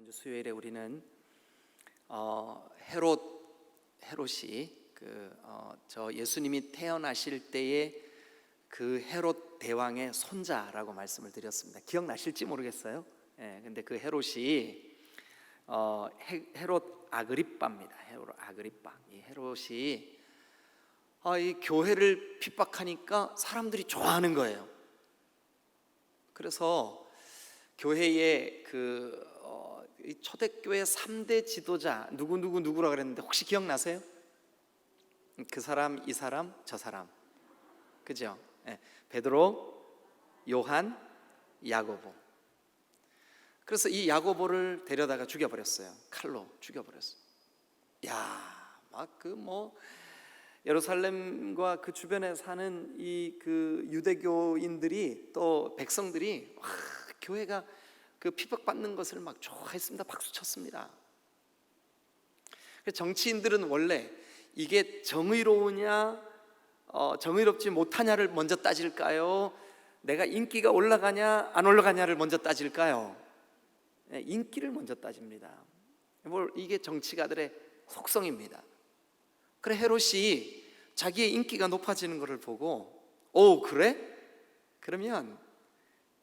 지난주 수요일에 우리는 헤롯이 저 예수님이 태어나실 때의 그 헤롯 대왕의 손자라고 말씀을 드렸습니다. 기억나실지 모르겠어요. 근데 그 헤롯이 헤롯 아그리빠입니다. 헤롯 아그리빠. 이 헤롯이 이 교회를 핍박하니까 사람들이 좋아하는 거예요. 그래서 교회의 이 초대교회 3대 지도자 누구라 그랬는데 혹시 기억나세요? 그 사람, 이 사람, 저 사람, 그죠? 베드로, 요한, 야고보. 그래서 이 야고보를 데려다가 죽여버렸어요. 칼로 죽여버렸어요. 예루살렘과 그 주변에 사는 이 유대교인들이 또 백성들이 교회가 핍박받는 것을 막 좋아했습니다. 박수 쳤습니다. 정치인들은 원래 이게 정의로우냐 정의롭지 못하냐를 먼저 따질까요? 내가 인기가 올라가냐 안 올라가냐를 먼저 따질까요? 인기를 먼저 따집니다. 이게 정치가들의 속성입니다. 그래, 헤롯이 자기의 인기가 높아지는 것을 보고 그래? 그러면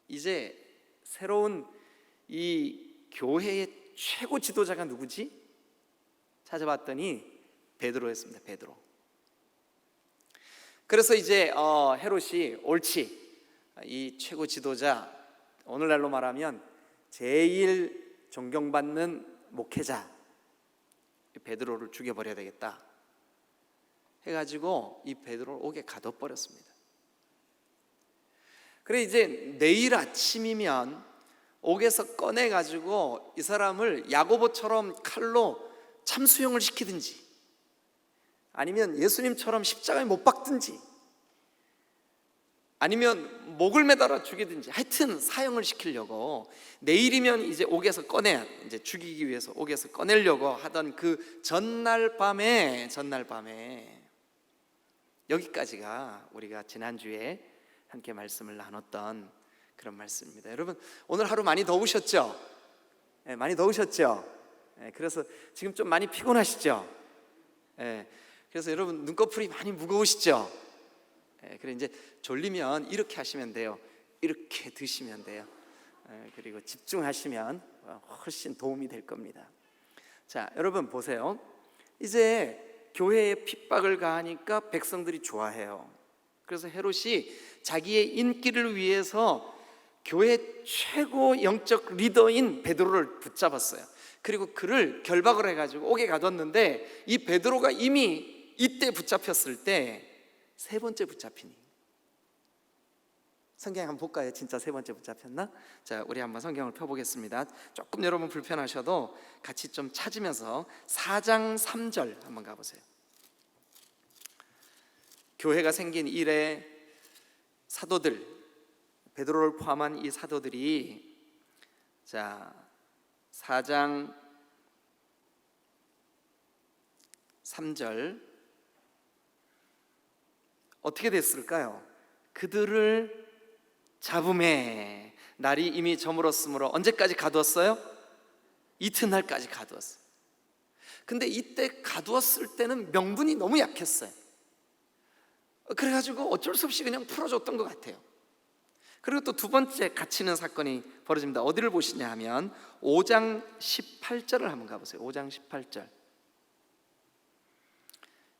이제 새로운 이 교회의 최고 지도자가 누구지? 찾아봤더니 베드로였습니다. 베드로. 그래서 이제 헤롯이 옳지, 이 최고 지도자, 오늘날로 말하면 제일 존경받는 목회자 베드로를 죽여버려야 되겠다 해가지고 이 베드로를 옥에 가둬버렸습니다. 그래, 이제 내일 아침이면 옥에서 꺼내가지고 이 사람을 야고보처럼 칼로 참수형을 시키든지 아니면 예수님처럼 십자가에 못 박든지 아니면 목을 매달아 죽이든지 하여튼 사형을 시키려고 내일이면 이제 옥에서 꺼내야, 이제 죽이기 위해서 옥에서 꺼내려고 하던 그 전날 밤에 여기까지가 우리가 지난주에 함께 말씀을 나눴던 그런 말씀입니다. 여러분, 오늘 하루 많이 더우셨죠? 많이 더우셨죠? 그래서 지금 좀 많이 피곤하시죠? 그래서 여러분 눈꺼풀이 많이 무거우시죠? 그래, 이제 졸리면 이렇게 하시면 돼요. 이렇게 드시면 돼요. 그리고 집중하시면 훨씬 도움이 될 겁니다. 자, 여러분 보세요. 이제 교회에 핍박을 가하니까 백성들이 좋아해요. 그래서 헤롯이 자기의 인기를 위해서 교회 최고 영적 리더인 베드로를 붙잡았어요. 그리고 그를 결박을 해가지고 옥에 가뒀는데 이 베드로가 이미 이때 붙잡혔을 때 세 번째 붙잡히니, 성경 한번 볼까요? 진짜 세 번째 붙잡혔나? 자, 우리 한번 성경을 펴보겠습니다. 조금 여러분 불편하셔도 같이 좀 찾으면서 4장 3절 한번 가보세요. 교회가 생긴 이래 사도들, 베드로를 포함한 이 사도들이, 자, 4장 3절 어떻게 됐을까요? 그들을 잡음에 날이 이미 저물었으므로 언제까지 가두었어요? 이튿날까지 가두었어요. 근데 이때 가두었을 때는 명분이 너무 약했어요. 그래가지고 어쩔 수 없이 그냥 풀어줬던 것 같아요. 그리고 또 두 번째 갇히는 사건이 벌어집니다. 어디를 보시냐 하면 5장 18절을 한번 가보세요. 5장 18절,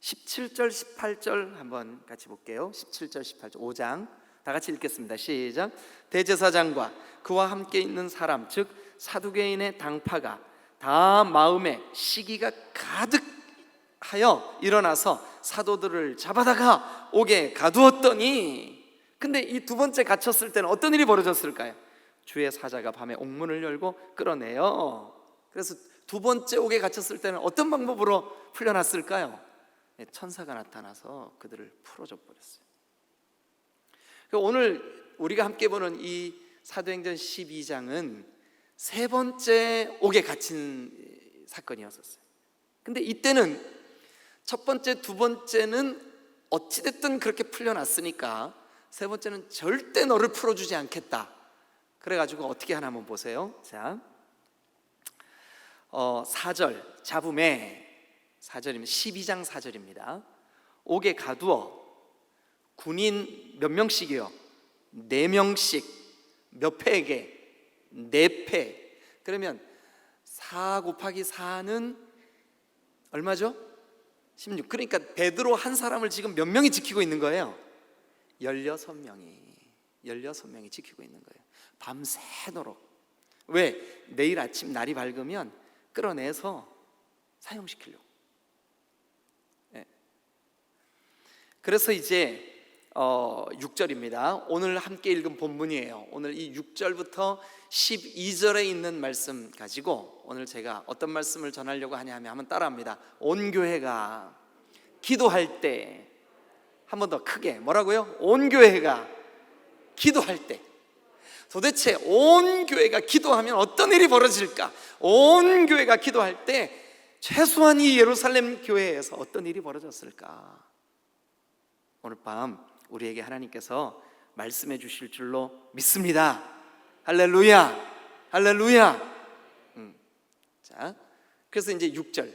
17절 18절 한번 같이 볼게요. 17절 18절 5장 다 같이 읽겠습니다. 시작. 대제사장과 그와 함께 있는 사람, 즉 사두개인의 당파가 다 마음에 시기가 가득하여 일어나서 사도들을 잡아다가 옥에 가두었더니, 근데 이 두 번째 갇혔을 때는 어떤 일이 벌어졌을까요? 주의 사자가 밤에 옥문을 열고 끌어내요. 그래서 두 번째 옥에 갇혔을 때는 어떤 방법으로 풀려났을까요? 천사가 나타나서 그들을 풀어줘 버렸어요. 오늘 우리가 함께 보는 이 사도행전 12장은 세 번째 옥에 갇힌 사건이었었어요. 근데 이때는 첫 번째, 두 번째는 어찌됐든 그렇게 풀려났으니까 세 번째는 절대 너를 풀어주지 않겠다. 그래가지고 어떻게 하나 한번 보세요. 자, 4절 잡음에 4절이면 12장 4절입니다. 옥에 가두어 군인 몇 명씩이요? 4명씩. 몇 패에게? 4패. 그러면 4 곱하기 4는 얼마죠? 16. 그러니까 베드로 한 사람을 지금 몇 명이 지키고 있는 거예요? 16명이 지키고 있는 거예요. 밤새도록. 왜? 내일 아침 날이 밝으면 끌어내서 사형시키려고. 그래서 이제 6절입니다. 오늘 함께 읽은 본문이에요. 오늘 이 6절부터 12절에 있는 말씀 가지고 오늘 제가 어떤 말씀을 전하려고 하냐면 한번 따라합니다. 온 교회가 기도할 때, 한 번 더 크게 뭐라고요? 온 교회가 기도할 때. 도대체 온 교회가 기도하면 어떤 일이 벌어질까? 온 교회가 기도할 때 최소한 이 예루살렘 교회에서 어떤 일이 벌어졌을까? 오늘 밤 우리에게 하나님께서 말씀해 주실 줄로 믿습니다. 할렐루야, 할렐루야. 자, 그래서 이제 6절,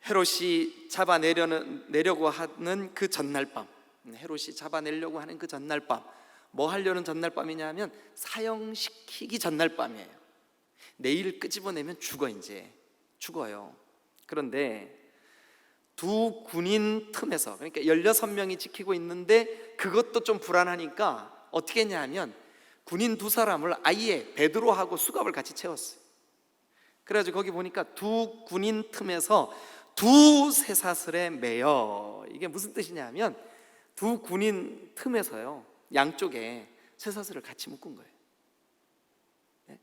헤롯이 잡아내려고 하는 그 전날 밤, 헤롯이 잡아내려고 하는 그 전날 밤, 뭐 하려는 전날 밤이냐면 사형시키기 전날 밤이에요. 내일 끄집어내면 죽어요. 그런데 두 군인 틈에서, 그러니까 16명이 지키고 있는데 그것도 좀 불안하니까 어떻게 했냐면 군인 2사람을 아예 베드로하고 수갑을 같이 채웠어요. 그래가지고 거기 보니까 두 군인 틈에서 두 쇠사슬에 매여. 이게 무슨 뜻이냐면 두 군인 틈에서요, 양쪽에 쇠사슬을 같이 묶은 거예요. 네?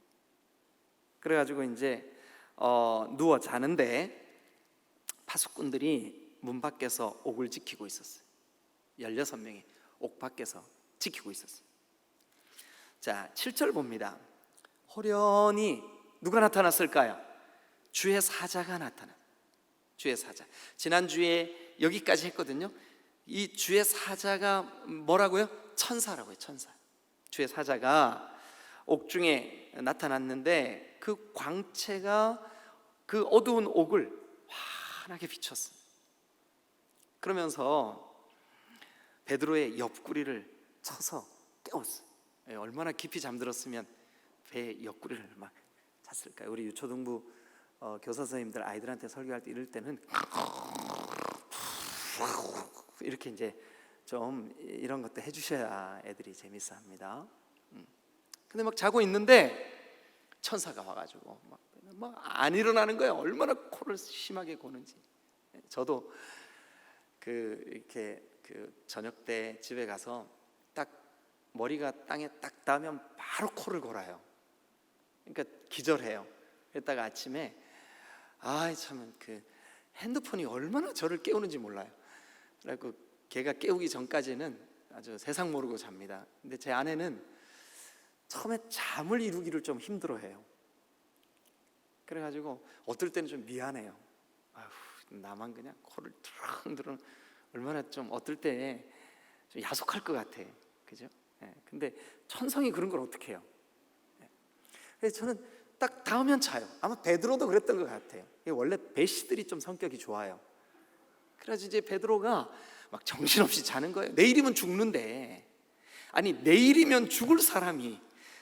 그래가지고 이제 누워 자는데 파수꾼들이 문 밖에서 옥을 지키고 있었어요. 16명이 옥 밖에서 지키고 있었어요. 자, 7절 봅니다. 호련히 누가 나타났을까요? 주의 사자가 나타나. 주의 사자. 지난주에 여기까지 했거든요. 이 주의 사자가 뭐라고요? 천사라고요. 천사. 주의 사자가 옥중에 나타났는데 그 광채가 그 어두운 옥을 환하게 비췄어요. 그러면서 베드로의 옆구리를 쳐서 깨웠어요. 얼마나 깊이 잠들었으면 배 옆구리를 막 잤을까요? 우리 유초등부 교사 선생님들 아이들한테 설교할 때 이럴 때는 이렇게 이제 좀 이런 것도 해주셔야 애들이 재밌어합니다. 근데 막 자고 있는데 천사가 와가지고 막 안 일어나는 거예요. 얼마나 코를 심하게 고는지. 저도 이렇게 저녁 때 집에 가서 딱 머리가 땅에 딱 닿으면 바로 코를 골아요. 그러니까 기절해요. 그랬다가 아침에 참 핸드폰이 얼마나 저를 깨우는지 몰라요. 그래갖고 걔가 깨우기 전까지는 아주 세상 모르고 잡니다. 근데 제 아내는 처음에 잠을 이루기를 좀 힘들어해요. 그래가지고 어떨 때는 좀 미안해요. 나만 그냥 코를 드렁드렁, 얼마나 좀 어떨 때 좀 야속할 것 같아, 그죠? 근데 천성이 그런 걸 어떻게 해요? 그래서 저는 딱 닿으면 자요. 아마 베드로도 그랬던 것 같아요. 원래 배시들이 좀 성격이 좋아요. 그래서 이제 베드로가 막 정신없이 자는 거예요. 내일이면 죽는데, 아니 내일이면 죽을 사람이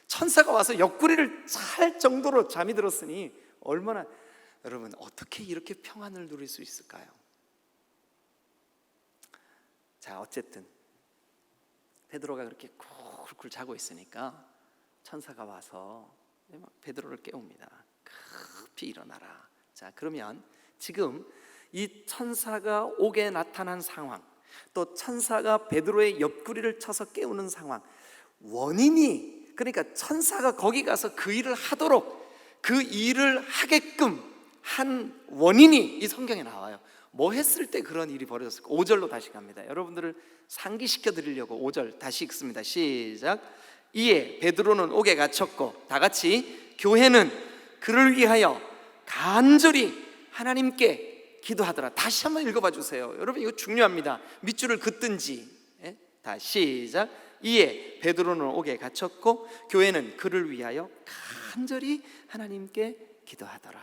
천사가 와서 옆구리를 찰 정도로 잠이 들었으니 얼마나, 여러분 어떻게 이렇게 평안을 누릴 수 있을까요? 자, 어쨌든 베드로가 그렇게 쿨쿨 자고 있으니까 천사가 와서 베드로를 깨웁니다. 급히 일어나라. 자, 그러면 지금 이 천사가 옥에 나타난 상황, 또 천사가 베드로의 옆구리를 쳐서 깨우는 상황, 원인이, 그러니까 천사가 거기 가서 그 일을 하도록, 그 일을 하게끔 한 원인이 이 성경에 나와요. 뭐 했을 때 그런 일이 벌어졌을까? 5절로 다시 갑니다. 여러분들을 상기시켜 드리려고 5절 다시 읽습니다. 시작. 이에 베드로는 옥에 갇혔고, 다 같이, 교회는 그를 위하여 간절히 하나님께 기도하더라. 다시 한번 읽어봐 주세요. 여러분 이거 중요합니다. 밑줄을 긋든지. 다 시작. 이에 베드로는 옥에 갇혔고 교회는 그를 위하여 간절히 하나님께 기도하더라.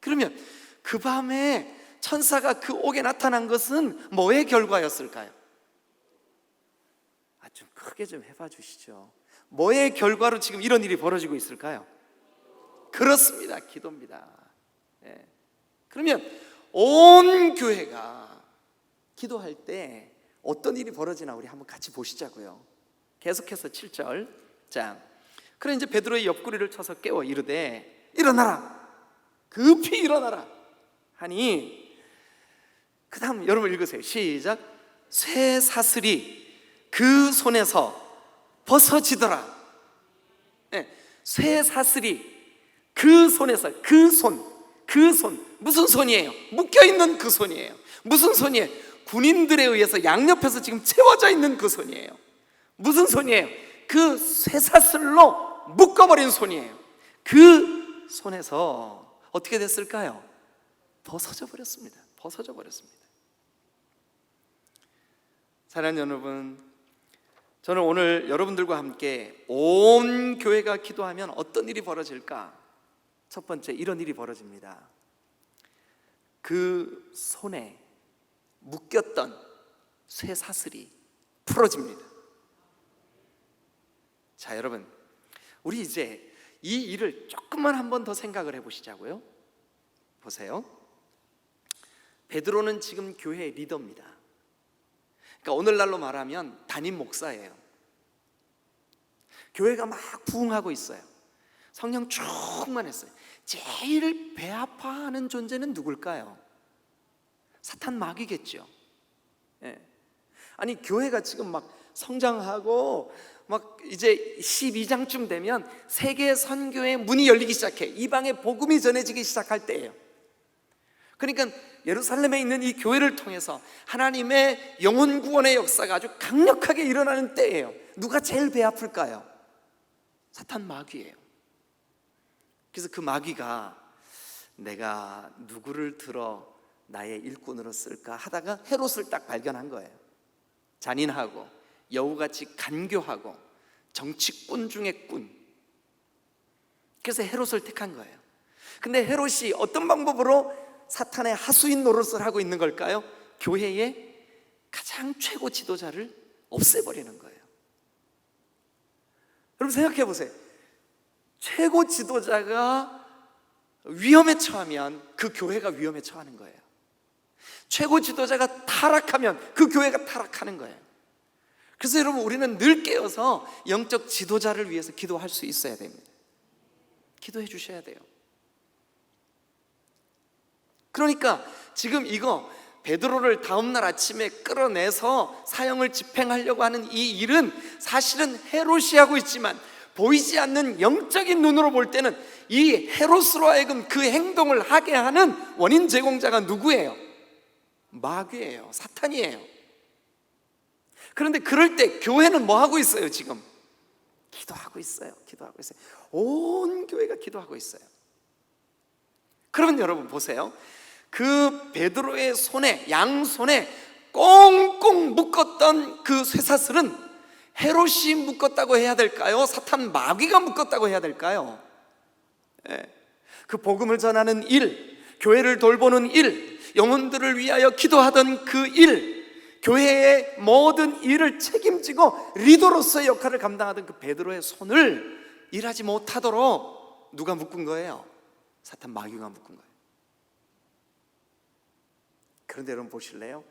그러면 그 밤에 천사가 그 옥에 나타난 것은 뭐의 결과였을까요? 좀 크게 좀 해봐 주시죠. 뭐의 결과로 지금 이런 일이 벌어지고 있을까요? 그렇습니다. 기도입니다. 네. 그러면 온 교회가 기도할 때 어떤 일이 벌어지나 우리 한번 같이 보시자고요. 계속해서 7절. 자, 그래 이제 베드로의 옆구리를 쳐서 깨워 이르되 일어나라, 급히 일어나라 하니, 그 다음 여러분 읽으세요. 시작. 쇠 사슬이 그 손에서 벗어지더라. 네, 쇠 사슬이 그 손에서, 그 손 무슨 손이에요? 묶여있는 그 손이에요. 무슨 손이에요? 군인들에 의해서 양옆에서 지금 채워져 있는 그 손이에요. 무슨 손이에요? 그 쇠사슬로 묶어버린 손이에요. 그 손에서 어떻게 됐을까요? 벗어져 버렸습니다. 벗어져 버렸습니다. 사랑하는 여러분, 저는 오늘 여러분들과 함께 온 교회가 기도하면 어떤 일이 벌어질까? 첫 번째, 이런 일이 벌어집니다. 그 손에 묶였던 쇠사슬이 풀어집니다. 자, 여러분, 우리 이제 이 일을 조금만 한 번 더 생각을 해보시자고요. 보세요. 베드로는 지금 교회의 리더입니다. 그러니까 오늘날로 말하면 담임 목사예요. 교회가 막 부흥하고 있어요. 성령 충만했어요. 제일 배 아파하는 존재는 누굴까요? 사탄 마귀겠죠. 예. 아니, 교회가 지금 막 성장하고 막 이제 12장쯤 되면 세계 선교의 문이 열리기 시작해. 이방의 복음이 전해지기 시작할 때예요. 그러니까 예루살렘에 있는 이 교회를 통해서 하나님의 영혼 구원의 역사가 아주 강력하게 일어나는 때예요. 누가 제일 배 아플까요? 사탄 마귀예요. 그래서 그 마귀가 내가 누구를 들어 나의 일꾼으로 쓸까 하다가 헤롯을 딱 발견한 거예요. 잔인하고 여우같이 간교하고 정치꾼 중의 꾼. 그래서 헤롯을 택한 거예요. 근데 헤롯이 어떤 방법으로 사탄의 하수인 노릇을 하고 있는 걸까요? 교회의 가장 최고 지도자를 없애버리는 거예요. 여러분 생각해 보세요. 최고 지도자가 위험에 처하면 그 교회가 위험에 처하는 거예요. 최고 지도자가 타락하면 그 교회가 타락하는 거예요. 그래서 여러분, 우리는 늘 깨어서 영적 지도자를 위해서 기도할 수 있어야 됩니다. 기도해 주셔야 돼요. 그러니까 지금 이거 베드로를 다음날 아침에 끌어내서 사형을 집행하려고 하는 이 일은 사실은 헤롯이 하고 있지만 보이지 않는 영적인 눈으로 볼 때는 이 헤롯으로 하여금 그 행동을 하게 하는 원인 제공자가 누구예요? 마귀예요. 사탄이에요. 그런데 그럴 때 교회는 뭐 하고 있어요? 지금 기도하고 있어요. 기도하고 있어요. 온 교회가 기도하고 있어요. 그러면 여러분 보세요. 그 베드로의 손에, 양손에 꽁꽁 묶었던 그 쇠사슬은 헤롯이 묶었다고 해야 될까요? 사탄 마귀가 묶었다고 해야 될까요? 그 복음을 전하는 일, 교회를 돌보는 일, 영혼들을 위하여 기도하던 그 일, 교회의 모든 일을 책임지고 리더로서의 역할을 감당하던 그 베드로의 손을 일하지 못하도록 누가 묶은 거예요? 사탄 마귀가 묶은 거예요. 그런데 여러분 보실래요?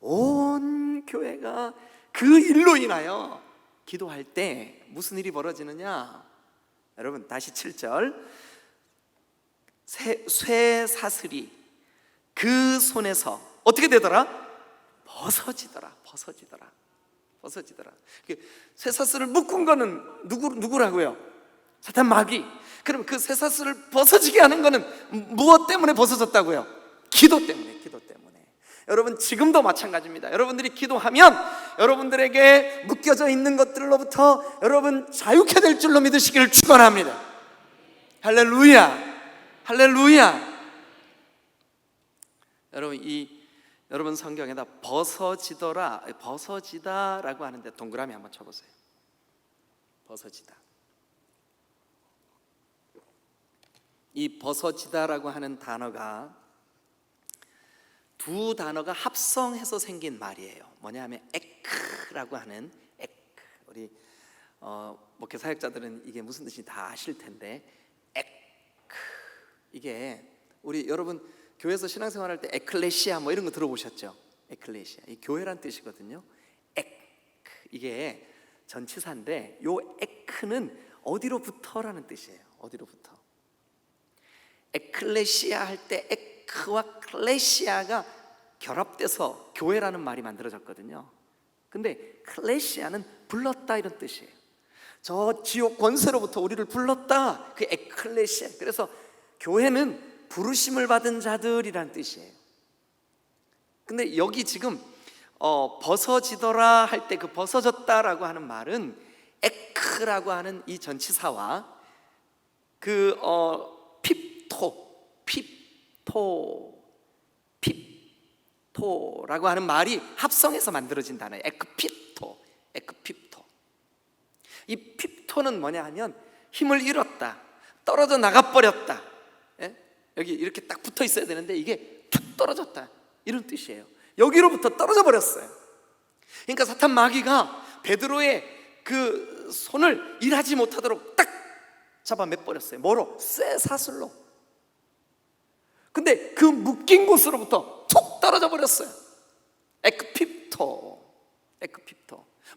온 교회가 그 일로 인하여 기도할 때 무슨 일이 벌어지느냐? 여러분 다시 7절. 쇠 사슬이 그 손에서 어떻게 되더라? 벗어지더라. 쇠 사슬을 묶은 거는 누구라고요? 사탄 마귀. 그럼 그 쇠 사슬을 벗어지게 하는 거는 무엇 때문에 벗어졌다고요? 기도 때문에. 여러분 지금도 마찬가지입니다. 여러분들이 기도하면 여러분들에게 묶여져 있는 것들로부터 여러분 자유케 될 줄로 믿으시기를 축원합니다. 할렐루야. 여러분 여러분 성경에다 벗어지다라고 하는데 동그라미 한번 쳐보세요. 벗어지다. 이 벗어지다라고 하는 단어가 두 단어가 합성해서 생긴 말이에요. 뭐냐 하면 에크라고 하는 에크. 우리 목회 사역자들은 이게 무슨 뜻인지 다 아실 텐데, 에크, 이게 우리 여러분 교회에서 신앙생활할 때 에클레시아 뭐 이런 거 들어보셨죠? 에클레시아, 이 교회란 뜻이거든요. 에크, 이게 전치사인데 요 에크는 어디로부터라는 뜻이에요. 어디로부터. 에클레시아 할 때 에크와 클레시아가 결합돼서 교회라는 말이 만들어졌거든요. 근데 클레시아는 불렀다 이런 뜻이에요. 저 지옥 권세로부터 우리를 불렀다, 그 에클레시아. 그래서 교회는 부르심을 받은 자들이란 뜻이에요. 근데 여기 지금 벗어지더라 할 때 그 벗어졌다라고 하는 말은 에크라고 하는 이 전치사와 그 핍토라고 하는 말이 합성해서 만들어진 단어예요. 에크핍토. 이 핍토는 뭐냐 하면 힘을 잃었다, 떨어져 나가버렸다. 예? 여기 이렇게 딱 붙어 있어야 되는데 이게 툭 떨어졌다 이런 뜻이에요. 여기로부터 떨어져 버렸어요. 그러니까 사탄 마귀가 베드로의 그 손을 일하지 못하도록 딱 잡아 매버렸어요. 뭐로? 쇠사슬로. 근데 그 묶인 곳으로부터 툭 떨어져 버렸어요. 에크핍토.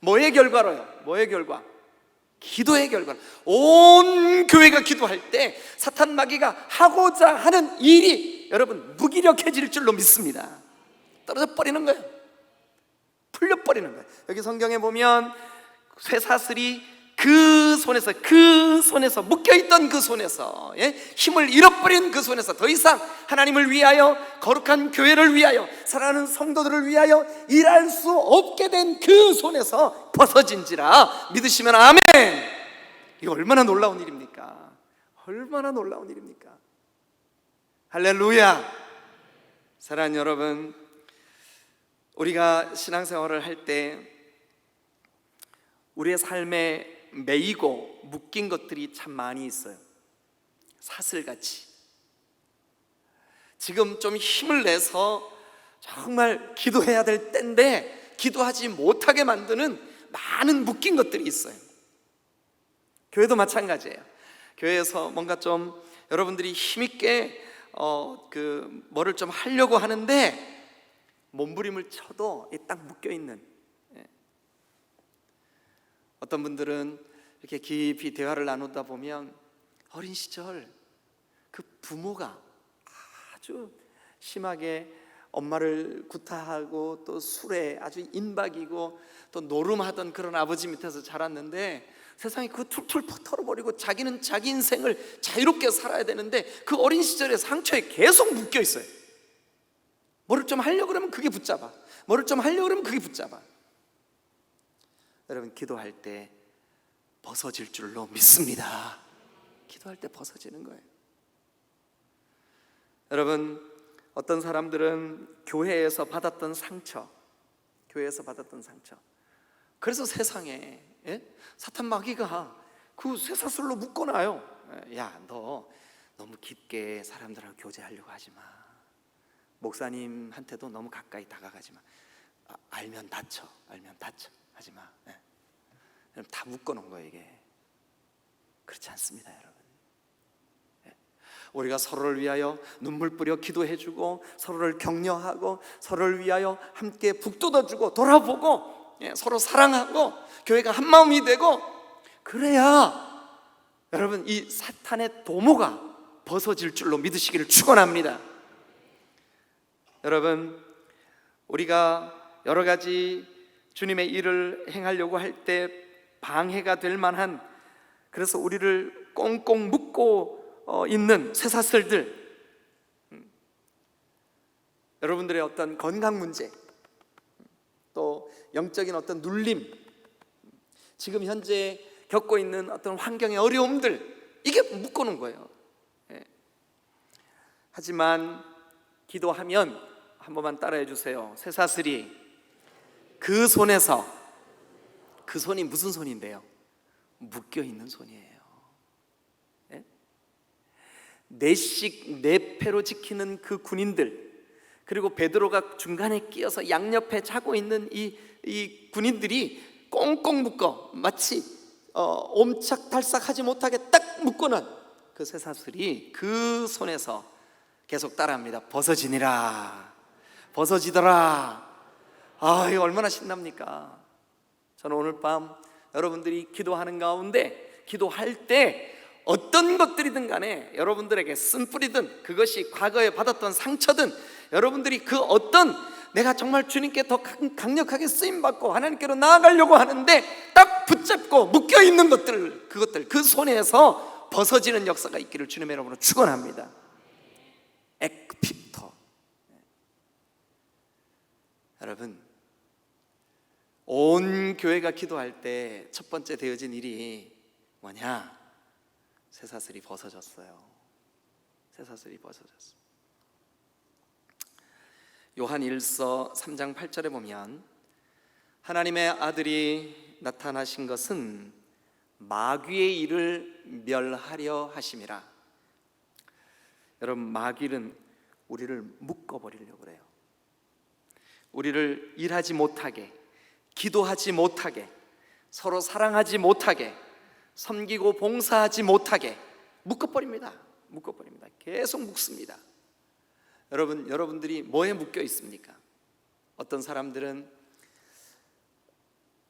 뭐의 결과로요? 뭐의 결과? 기도의 결과. 온 교회가 기도할 때 사탄 마귀가 하고자 하는 일이 여러분 무기력해질 줄로 믿습니다. 떨어져 버리는 거예요. 풀려 버리는 거예요. 여기 성경에 보면 쇠사슬이 그 손에서 묶여있던 그 손에서, 예? 힘을 잃어버린 그 손에서 더 이상 하나님을 위하여, 거룩한 교회를 위하여, 사랑하는 성도들을 위하여 일할 수 없게 된 그 손에서 벗어진지라 믿으시면 아멘. 이거 얼마나 놀라운 일입니까? 얼마나 놀라운 일입니까? 할렐루야. 사랑하는 여러분, 우리가 신앙생활을 할 때 우리의 삶에 매이고 묶인 것들이 참 많이 있어요. 사슬같이. 지금 좀 힘을 내서 정말 기도해야 될 때인데 기도하지 못하게 만드는 많은 묶인 것들이 있어요. 교회도 마찬가지예요. 교회에서 뭔가 좀 여러분들이 힘있게 뭐를 좀 하려고 하는데 몸부림을 쳐도 딱 묶여있는, 어떤 분들은 이렇게 깊이 대화를 나누다 보면 어린 시절 그 부모가 아주 심하게 엄마를 구타하고 또 술에 아주 인박이고 또 노름하던 그런 아버지 밑에서 자랐는데 세상이 그 툴툴 털어버리고 자기는 자기 인생을 자유롭게 살아야 되는데 그 어린 시절의 상처에 계속 묶여 있어요. 뭐를 좀 하려고 그러면 그게 붙잡아. 뭐를 좀 하려고 그러면 그게 붙잡아. 여러분, 기도할 때 벗어질 줄로 믿습니다. 기도할 때 벗어지는 거예요. 여러분, 어떤 사람들은 교회에서 받았던 상처, 그래서 세상에, 사탄 마귀가 그 쇠사슬로 묶어놔요. 야, 너 너무 깊게 사람들하고 교제하려고 하지 마. 목사님한테도 너무 가까이 다가가지 마. 알면 다쳐. 하지 마. 다 묶어놓은 거예요. 이게 그렇지 않습니다, 여러분. 우리가 서로를 위하여 눈물 뿌려 기도해주고 서로를 격려하고 서로를 위하여 함께 북돋아주고 돌아보고, 서로 사랑하고 교회가 한 마음이 되고, 그래야 여러분 이 사탄의 도모가 벗어질 줄로 믿으시기를 축원합니다. 여러분, 우리가 여러 가지 주님의 일을 행하려고 할 때 방해가 될 만한, 그래서 우리를 꽁꽁 묶고 있는 쇠사슬들, 여러분들의 어떤 건강 문제, 또 영적인 어떤 눌림, 지금 현재 겪고 있는 어떤 환경의 어려움들, 이게 묶어놓은 거예요. 하지만 기도하면 한 번만 따라해 주세요. 쇠사슬이 그 손에서, 그 손이 무슨 손인데요? 묶여있는 손이에요. 네씩 네 패로 지키는 그 군인들, 그리고 베드로가 중간에 끼어서 양옆에 자고 있는 이 군인들이 꽁꽁 묶어 마치 옴착달싹하지 못하게 딱 묶어놓은 그 쇠사슬이 그 손에서 계속 따라합니다. 벗어지니라, 벗어지더라. 아, 이거 얼마나 신납니까? 저는 오늘 밤 여러분들이 기도하는 가운데, 기도할 때 어떤 것들이든 간에 여러분들에게 쓴뿌리든 그것이 과거에 받았던 상처든, 여러분들이 그 어떤 내가 정말 주님께 더 강력하게 쓰임받고 하나님께로 나아가려고 하는데 딱 붙잡고 묶여있는 것들, 그것들 그 손에서 벗어지는 역사가 있기를 주님의 이름으로 축원합니다. 에크피토. 여러분, 온 교회가 기도할 때 첫 번째 되어진 일이 뭐냐? 쇠사슬이 벗어졌어요. 쇠사슬이 벗어졌어요. 요한 1서 3장 8절에 보면 하나님의 아들이 나타나신 것은 마귀의 일을 멸하려 하심이라. 여러분, 마귀는 우리를 묶어버리려고 그래요. 우리를 일하지 못하게, 기도하지 못하게, 서로 사랑하지 못하게, 섬기고 봉사하지 못하게 묶어버립니다. 묶어버립니다. 계속 묶습니다. 여러분들이 뭐에 묶여 있습니까? 어떤 사람들은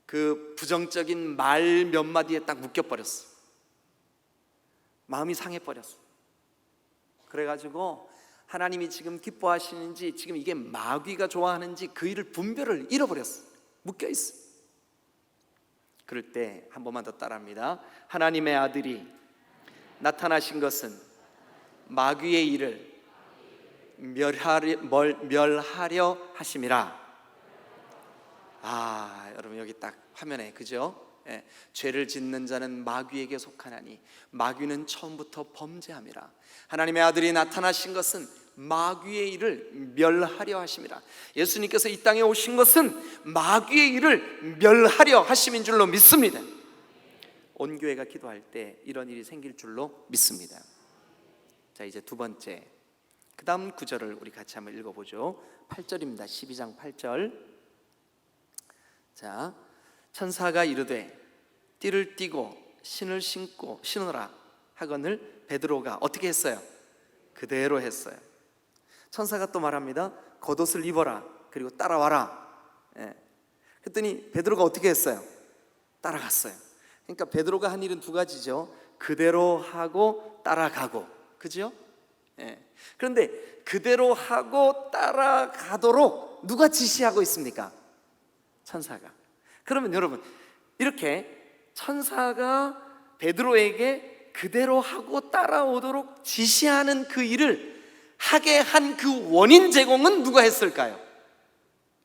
그 부정적인 말 몇 마디에 딱 묶여버렸어. 마음이 상해버렸어. 그래가지고 하나님이 지금 기뻐하시는지, 지금 이게 마귀가 좋아하는지 그 일을 분별을 잃어버렸어. 묶여있어. 그럴 때 한 번만 더 따라합니다. 하나님의 아들이 나타나신 것은 마귀의 일을 멸하려 하심이라. 아, 여러분 여기 딱 화면에, 그죠? 예, 죄를 짓는 자는 마귀에게 속하나니 마귀는 처음부터 범죄함이라. 하나님의 아들이 나타나신 것은 마귀의 일을 멸하려 하심이라. 예수님께서 이 땅에 오신 것은 마귀의 일을 멸하려 하심인 줄로 믿습니다. 온 교회가 기도할 때 이런 일이 생길 줄로 믿습니다. 자, 이제 두 번째, 그 다음 구절을 우리 같이 한번 읽어보죠. 8절입니다. 12장 8절. 자, 천사가 이르되 띠를 띠고 신을 신고 신으라 하거늘 베드로가 어떻게 했어요? 그대로 했어요. 천사가 또 말합니다. 겉옷을 입어라, 그리고 따라와라. 예. 그랬더니 베드로가 어떻게 했어요? 따라갔어요. 그러니까 베드로가 한 일은 두 가지죠. 그대로 하고 따라가고, 그죠? 예. 그런데 그대로 하고 따라가도록 누가 지시하고 있습니까? 천사가. 그러면 여러분, 이렇게 천사가 베드로에게 그대로 하고 따라오도록 지시하는 그 일을 하게 한 그 원인 제공은 누가 했을까요?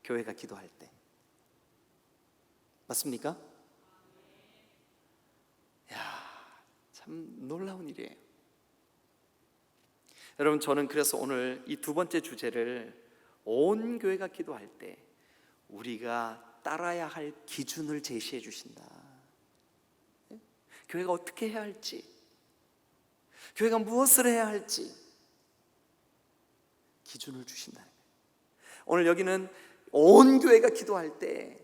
교회가 기도할 때. 맞습니까? 야, 참 놀라운 일이에요. 여러분, 저는 그래서 오늘 이 두 번째 주제를 온 교회가 기도할 때 우리가 따라야 할 기준을 제시해 주신다. 교회가 어떻게 해야 할지, 교회가 무엇을 해야 할지 기준을 주신다는 거예요. 오늘 여기는 온 교회가 기도할 때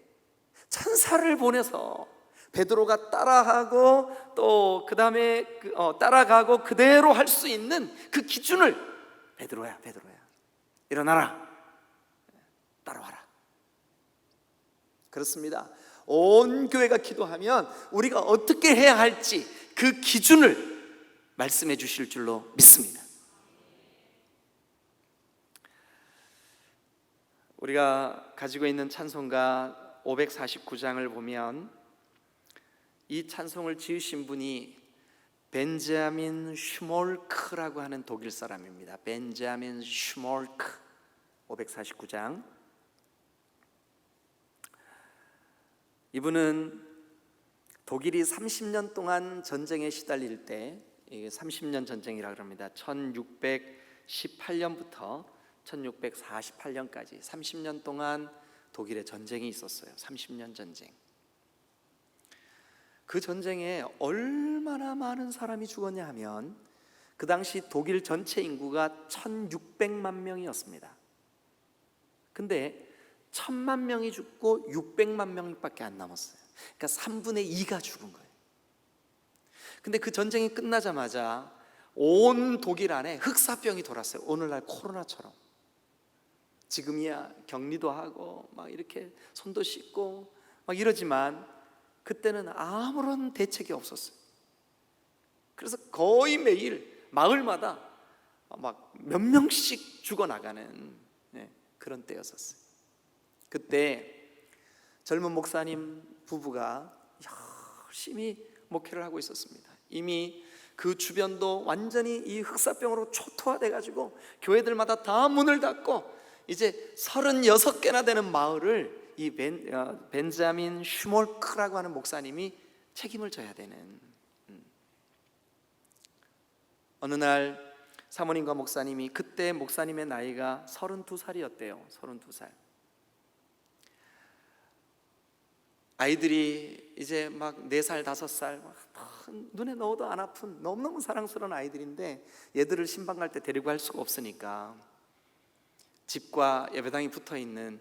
천사를 보내서 베드로가 따라하고 또 그 다음에 따라가고 그대로 할 수 있는 그 기준을, 베드로야 일어나라, 따라와라. 그렇습니다. 온 교회가 기도하면 우리가 어떻게 해야 할지 그 기준을 말씀해 주실 줄로 믿습니다. 우리가 가지고 있는 찬송가 549장을 보면 이 찬송을 지으신 분이 벤자민 슈몰크라고 하는 독일 사람입니다. 벤자민 슈몰크. 549장. 이분은 독일이 30년 동안 전쟁에 시달릴 때, 이게 30년 전쟁이라고 합니다. 1618년부터 1648년까지 30년 동안 독일에 전쟁이 있었어요. 30년 전쟁. 그 전쟁에 얼마나 많은 사람이 죽었냐 하면 그 당시 독일 전체 인구가 1600만 명이었습니다. 근데 1000만 명이 죽고 600만 명밖에 안 남았어요. 그러니까 3분의 2가 죽은 거예요. 근데 그 전쟁이 끝나자마자 온 독일 안에 흑사병이 돌았어요. 오늘날 코로나처럼. 지금이야 격리도 하고 막 이렇게 손도 씻고 막 이러지만 그때는 아무런 대책이 없었어요. 그래서 거의 매일 마을마다 막 몇 명씩 죽어나가는 그런 때였었어요. 그때 젊은 목사님 부부가 열심히 목회를 하고 있었습니다. 이미 그 주변도 완전히 이 흑사병으로 초토화돼 가지고 교회들마다 다 문을 닫고 이제 36개나 되는 마을을 이 벤자민 슈몰크라고 하는 목사님이 책임을 져야 되는. 어느 날 사모님과 목사님이, 그때 목사님의 나이가 32살이었대요 32살. 아이들이 이제 막 4살, 5살 눈에 넣어도 안 아픈 너무너무 사랑스러운 아이들인데 얘들을 신방 갈 때 데리고 갈 수가 없으니까 집과 예배당이 붙어있는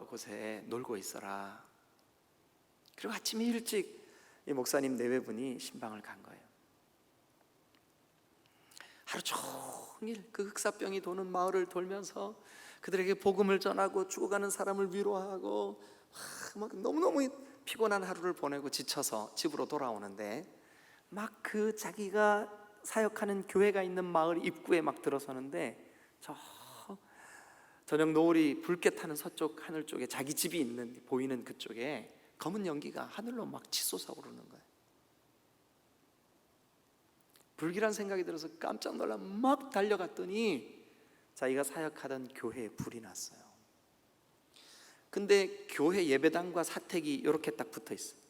곳에 놀고 있어라. 그리고 아침에 일찍 이 목사님 내외분이 신방을 간 거예요. 하루 종일 그 흑사병이 도는 마을을 돌면서 그들에게 복음을 전하고 죽어가는 사람을 위로하고 막 너무너무 피곤한 하루를 보내고 지쳐서 집으로 돌아오는데 막 그 자기가 사역하는 교회가 있는 마을 입구에 막 들어서는데 저 저녁 노을이 붉게 타는 서쪽 하늘 쪽에 자기 집이 있는 보이는 그쪽에 검은 연기가 하늘로 막 치솟아 오르는 거예요. 불길한 생각이 들어서 깜짝 놀라 막 달려갔더니 자기가 사역하던 교회에 불이 났어요. 근데 교회 예배당과 사택이 이렇게 딱 붙어 있어요.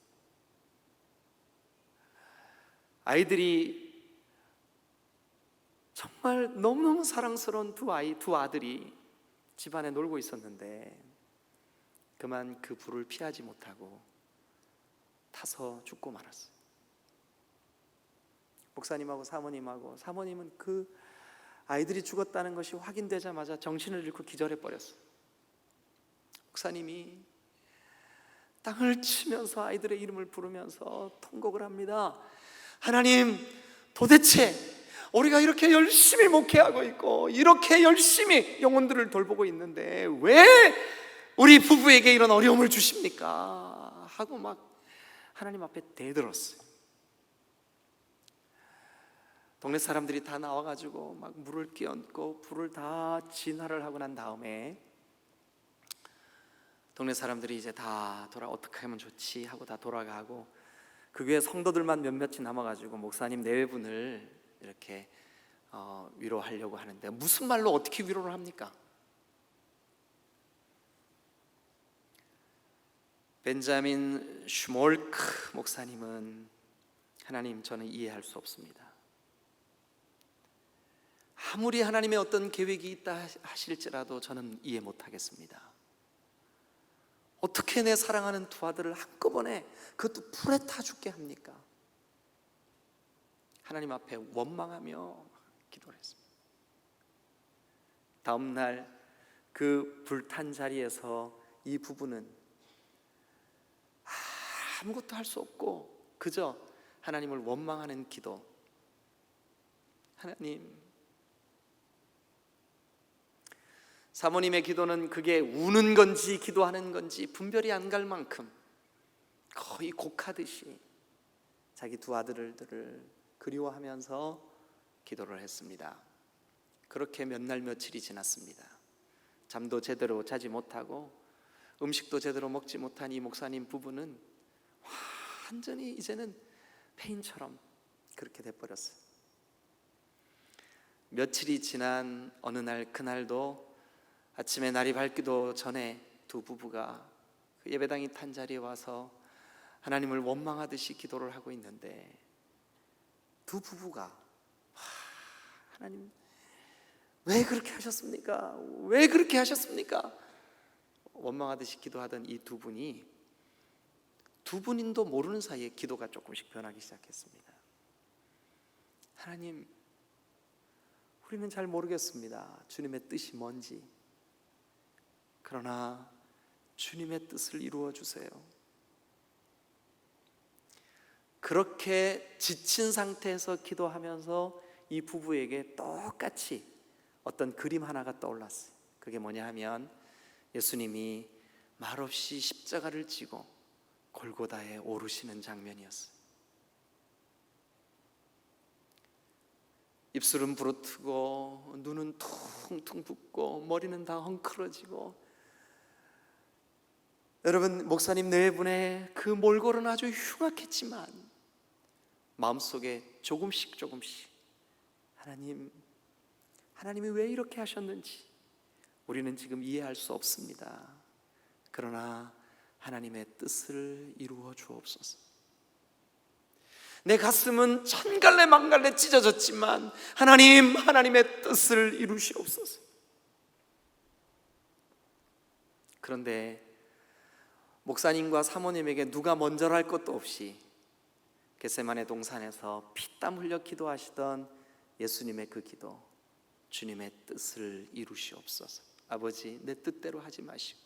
아이들이 정말 너무너무 사랑스러운 두 아들이 집안에 놀고 있었는데 그만 그 불을 피하지 못하고 타서 죽고 말았어요. 목사님하고 사모님하고, 사모님은 그 아이들이 죽었다는 것이 확인되자마자 정신을 잃고 기절해 버렸어요. 목사님이 땅을 치면서 아이들의 이름을 부르면서 통곡을 합니다. 하나님, 도대체 우리가 이렇게 열심히 목회하고 있고 이렇게 열심히 영혼들을 돌보고 있는데 왜 우리 부부에게 이런 어려움을 주십니까? 하고 막 하나님 앞에 대들었어요. 동네 사람들이 다 나와가지고 막 물을 끼얹고 불을 다 진화를 하고 난 다음에 동네 사람들이 이제 다 어떻게 하면 좋지 하고 다 돌아가고 그 교회 성도들만 몇몇이 남아가지고 목사님 내외분을 이렇게 위로하려고 하는데 무슨 말로 어떻게 위로를 합니까? 벤자민 슈몰크 목사님은 하나님, 저는 이해할 수 없습니다. 아무리 하나님의 어떤 계획이 있다 하실지라도 저는 이해 못하겠습니다. 어떻게 내 사랑하는 두 아들을 한꺼번에 그것도 불에 타 죽게 합니까? 하나님 앞에 원망하며 기도를 했습니다. 다음 날 그 불탄 자리에서 이 부부는 아무것도 할 수 없고 그저 하나님을 원망하는 기도. 하나님, 사모님의 기도는 그게 우는 건지 기도하는 건지 분별이 안 갈 만큼 거의 곡하듯이 자기 두 아들들을 그리워하면서 기도를 했습니다. 그렇게 몇 날 며칠이 지났습니다. 잠도 제대로 자지 못하고 음식도 제대로 먹지 못한 이 목사님 부부는 완전히 이제는 폐인처럼 그렇게 돼버렸어요. 며칠이 지난 어느 날, 그날도 아침에 날이 밝기도 전에 두 부부가 그 예배당이 탄 자리에 와서 하나님을 원망하듯이 기도를 하고 있는데 두 부부가 하나님, 왜 그렇게 하셨습니까? 왜 그렇게 하셨습니까? 원망하듯이 기도하던 이 두 분이 두 분인도 모르는 사이에 기도가 조금씩 변하기 시작했습니다. 하나님, 우리는 잘 모르겠습니다. 주님의 뜻이 뭔지. 그러나 주님의 뜻을 이루어 주세요. 그렇게 지친 상태에서 기도하면서 이 부부에게 똑같이 어떤 그림 하나가 떠올랐어요. 그게 뭐냐 하면 예수님이 말없이 십자가를 지고 골고다에 오르시는 장면이었어요. 입술은 부르트고 눈은 퉁퉁 붓고 머리는 다 헝클어지고, 여러분, 목사님 네 분의 그 몰골은 아주 흉악했지만 마음속에 조금씩 하나님이 왜 이렇게 하셨는지 우리는 지금 이해할 수 없습니다. 그러나 하나님의 뜻을 이루어 주옵소서. 내 가슴은 천갈래 만갈래 찢어졌지만 하나님의 뜻을 이루시옵소서. 그런데 목사님과 사모님에게 누가 먼저라 할 것도 없이 겟세마네 동산에서 피땀 흘려 기도하시던 예수님의 그 기도, 주님의 뜻을 이루시옵소서. 아버지, 내 뜻대로 하지 마시고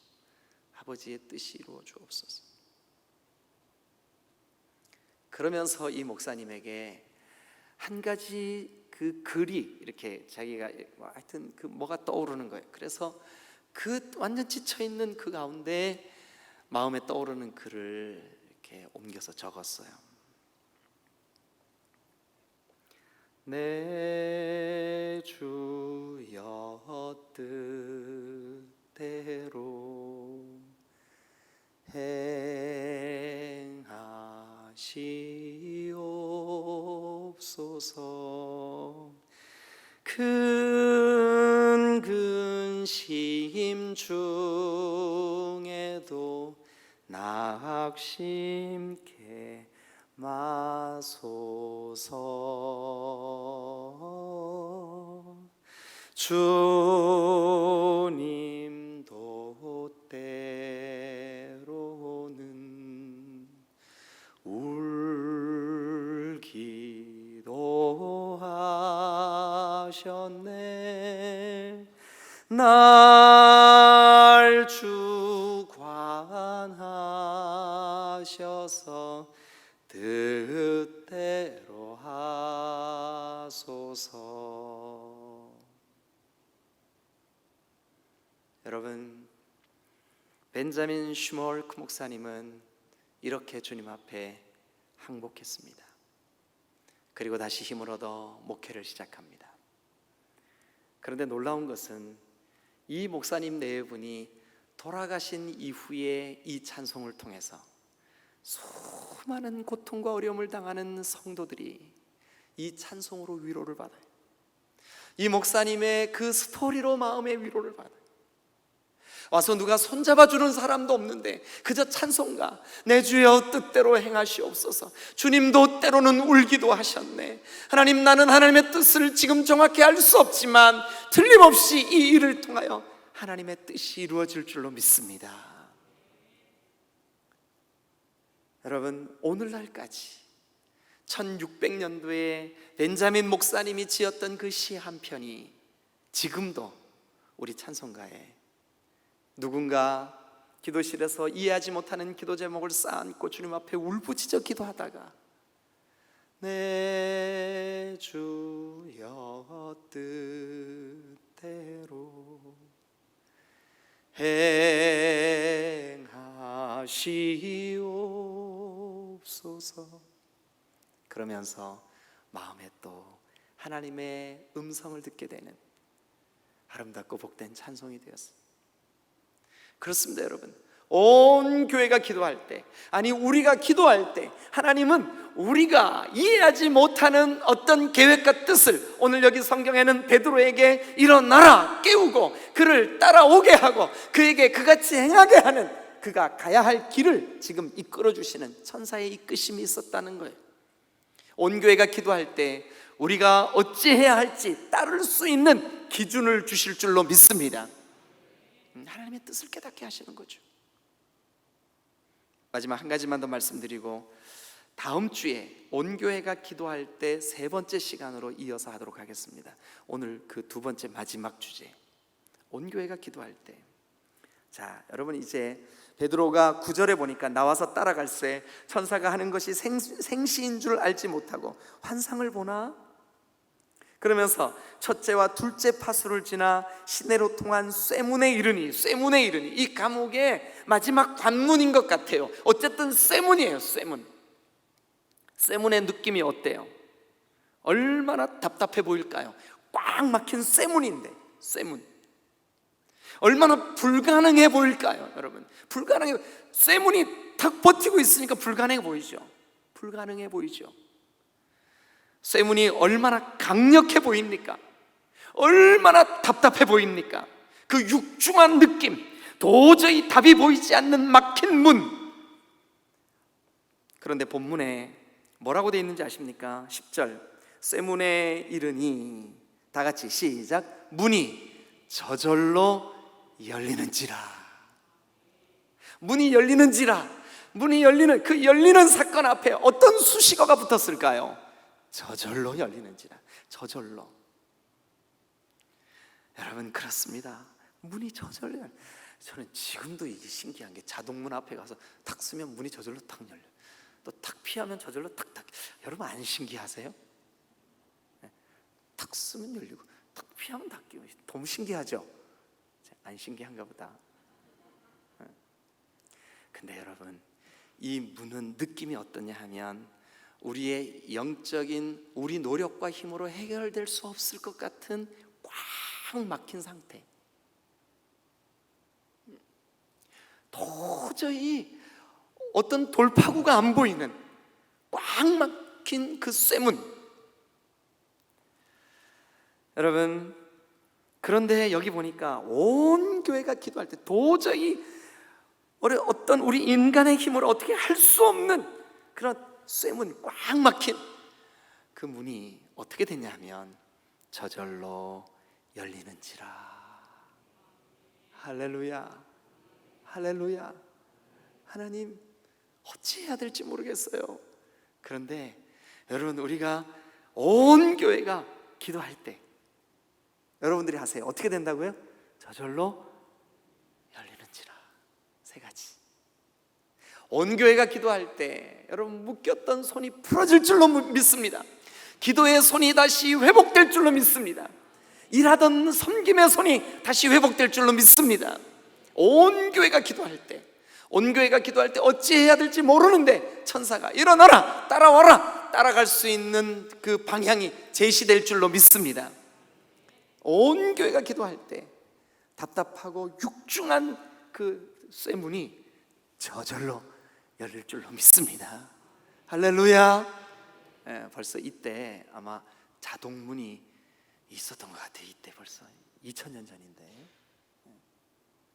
아버지의 뜻이 이루어 주옵소서. 그러면서 이 목사님에게 한 가지 그 글이 이렇게 자기가 하여튼 그 뭐가 떠오르는 거예요. 그래서 그 완전 지쳐있는 그 가운데 마음에 떠오르는 글을 이렇게 옮겨서 적었어요. 내 주여 뜻대로 행하시옵소서. 큰 근심 중에도 낙심케 마소서. 주님도 때로는 울기도 하셨네. 날 주관하셔서 뜻대로 하소서. 여러분, 벤자민 슈멀크 목사님은 이렇게 주님 앞에 항복했습니다. 그리고 다시 힘을 얻어 목회를 시작합니다. 그런데 놀라운 것은 이 목사님 네 분이 돌아가신 이후에 이 찬송을 통해서 수많은 고통과 어려움을 당하는 성도들이 이 찬송으로 위로를 받아요. 이 목사님의 그 스토리로 마음의 위로를 받아요. 와서 누가 손잡아주는 사람도 없는데 그저 찬송가, 내 주여 뜻대로 행하시옵소서. 주님도 때로는 울기도 하셨네. 하나님, 나는 하나님의 뜻을 지금 정확히 알 수 없지만 틀림없이 이 일을 통하여 하나님의 뜻이 이루어질 줄로 믿습니다. 여러분, 오늘날까지 1600년도에 벤자민 목사님이 지었던 그 시 한 편이 지금도 우리 찬송가에, 누군가 기도실에서 이해하지 못하는 기도 제목을 쌓아안고 주님 앞에 울부짖어 기도하다가 내 주여 뜻대로 행하시옵소서. 그러면서 마음에 또 하나님의 음성을 듣게 되는 아름답고 복된 찬송이 되었습니다. 그렇습니다, 여러분. 온 교회가 기도할 때, 아니 우리가 기도할 때 하나님은 우리가 이해하지 못하는 어떤 계획과 뜻을, 오늘 여기 성경에는 베드로에게 일어나라 깨우고 그를 따라오게 하고 그에게 그같이 행하게 하는, 그가 가야 할 길을 지금 이끌어 주시는 천사의 이끄심이 있었다는 거예요. 온 교회가 기도할 때 우리가 어찌해야 할지 따를 수 있는 기준을 주실 줄로 믿습니다. 하나님의 뜻을 깨닫게 하시는 거죠. 마지막 한 가지만 더 말씀드리고 다음 주에 온교회가 기도할 때 세 번째 시간으로 이어서 하도록 하겠습니다. 오늘 그 두 번째 마지막 주제, 온교회가 기도할 때. 자, 여러분, 이제 베드로가 9절에 보니까 나와서 따라갈새 천사가 하는 것이 생시인 줄 알지 못하고 환상을 보나? 그러면서 첫째와 둘째 파수를 지나 시내로 통한 쇠문에 이르니 이 감옥의 마지막 관문인 것 같아요. 어쨌든 쇠문이에요. 쇠문의 느낌이 어때요? 얼마나 답답해 보일까요? 꽉 막힌 쇠문인데, 쇠문 얼마나 불가능해 보일까요? 여러분, 불가능해. 쇠문이 탁 버티고 있으니까 불가능해 보이죠. 쇠문이 얼마나 강력해 보입니까? 얼마나 답답해 보입니까? 그 육중한 느낌, 도저히 답이 보이지 않는 막힌 문. 그런데 본문에 뭐라고 되어 있는지 아십니까? 10절, 쇠문에 이르니, 다 같이 시작, 문이 저절로 열리는지라. 문이 열리는 그 열리는 사건 앞에 어떤 수식어가 붙었을까요? 저절로 열리는지라. 저절로. 여러분, 그렇습니다. 문이 저절로 열려. 저는 지금도 이게 신기한 게, 자동문 앞에 가서 탁 쓰면 문이 저절로 탁 열려. 또 탁 피하면 저절로 탁탁. 여러분, 안 신기하세요? 탁 쓰면 열리고 탁 피하면 닫히고. 너무 신기하죠? 안 신기한가 보다. 근데 여러분, 이 문은 느낌이 어떠냐 하면 우리의 영적인 우리 노력과 힘으로 해결될 수 없을 것 같은 꽉 막힌 상태, 도저히 어떤 돌파구가 안 보이는 꽉 막힌 그 쇠문. 여러분, 그런데 여기 보니까 온 교회가 기도할 때 도저히 어떤 우리 인간의 힘으로 어떻게 할 수 없는 그런 쇠문, 꽉 막힌 그 문이 어떻게 됐냐 하면 저절로 열리는지라. 할렐루야, 할렐루야. 하나님, 어찌해야 될지 모르겠어요. 그런데 여러분, 우리가 온 교회가 기도할 때 여러분들이 하세요. 어떻게 된다고요? 저절로 열리는지라. 세 가지. 온 교회가 기도할 때 여러분, 묶였던 손이 풀어질 줄로 믿습니다. 기도의 손이 다시 회복될 줄로 믿습니다. 일하던 섬김의 손이 다시 회복될 줄로 믿습니다. 온 교회가 기도할 때 어찌해야 될지 모르는데 천사가 일어나라, 따라와라, 따라갈 수 있는 그 방향이 제시될 줄로 믿습니다. 온 교회가 기도할 때 답답하고 육중한 그 쇠문이 저절로 열릴 줄로 믿습니다. 할렐루야. 벌써 이때 아마 자동문이 있었던 것 같아요. 이때 벌써 2000년 전인데.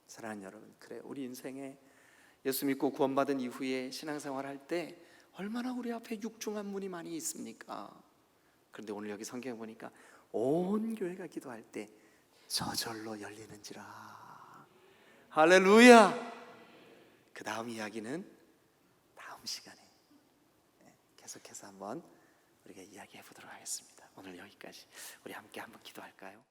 사랑하는 여러분, 그래, 우리 인생에 예수 믿고 구원받은 이후에 신앙생활 할 때 얼마나 우리 앞에 육중한 문이 많이 있습니까? 그런데 오늘 여기 성경에 보니까 온 교회가 기도할 때 저절로 열리는지라. 할렐루야. 그 다음 이야기는 다음 시간에 계속해서 한번 우리가 이야기해 보도록 하겠습니다. 오늘 여기까지. 우리 함께 한번 기도할까요?